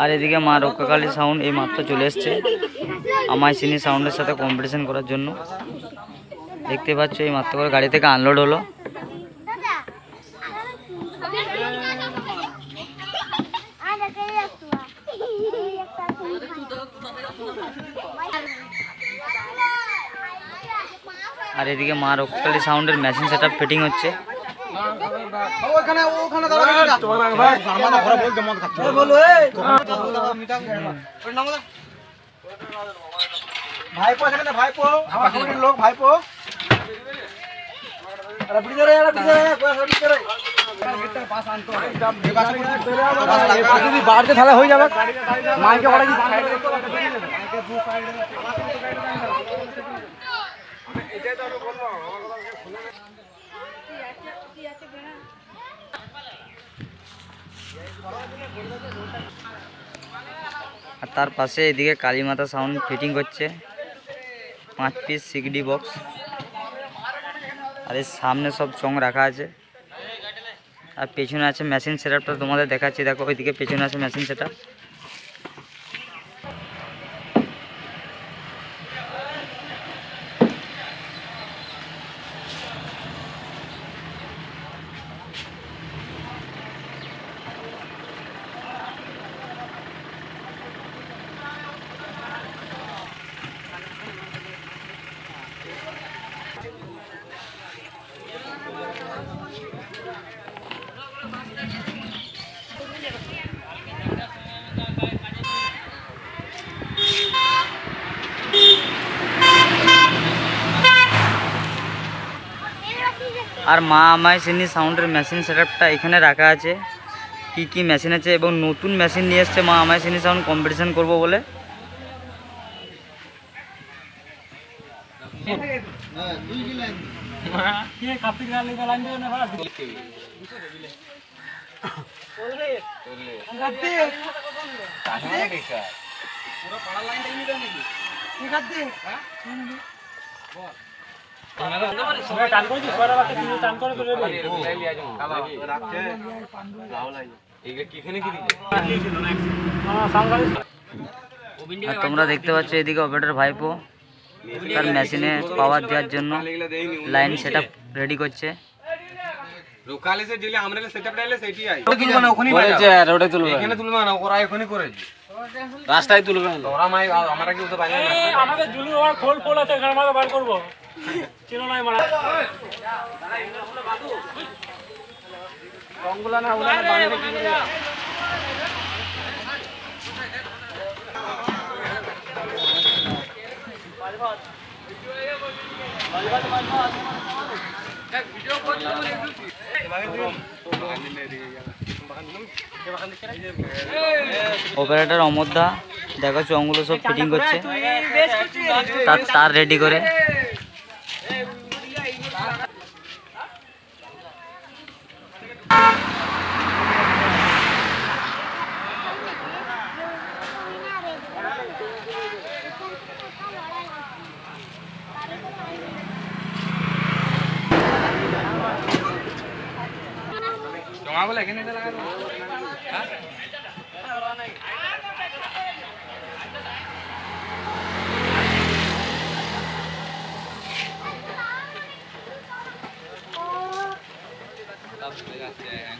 আর এদিকে মা রক্ষাকালী সাউন্ড এই মাত্র চলে এসছে আমায় চিনি সাউন্ডের সাথে কম্পিটিশন করার জন্য। দেখতে পাচ্ছ এই মাত্র করে গাড়ি থেকে আনলোড হলো। আর এদিকে মা রক্ষাকালী সাউন্ডের মেশিন সেটআপ ফিটিং হচ্ছে। বাড়তে তাহলে হয়ে যাবে মাইকে আর তার পাশে এদিকে কালীমাতা সাউন্ড ফিটিং করছে 5 পিস সিগডি বক্স। আর এর সামনে সব চং রাখা আছে আর পেছনে আছে মেশিন সেটআপটা তোমাদের দেখাচ্ছি। দেখো ওইদিকে পেছনে আছে মেশিন সেটআপ। আর মা আমায় চিনি সাউন্ডের মেশিন সেটআপটা এখানে রাখা আছে। কি কি মেশিন আছে এবং নতুন মেশিন নিয়ে এসছে মা আমায় চিনি সাউন্ড কম্পিটিশন করবো বলে। তোমরা দেখতে পাচ্ছ এদিকে অপারেটর ভাইপো তার মেশিনে পাওয়ার দেওয়ার জন্য লাইন সেটআপ রেডি করছে। লোকালে যে দিলে আমরা সেটআপ ডাইলে সেইটি আই তুলবে না ওখানেই বলেছে আর ওটা তুলবে এখানে তুলবে না ওরা এখনি করেছে রাস্তায় তুলবে না ওরা মাই আমরা কি উঠতে পারি না আমাদের জুলু আর খোল খোল আছে ঘর মাথা বার করব চিনো নাই মারা রংগুলা না ওলা বানিয়ে কি করে ভিডিও কল অপারেটর অমরদা দেখো চংগুলো সব ফিটিং করছে তার রেডি করে। বলে এখানে লাগা হ্যাঁ सब लगा से हैं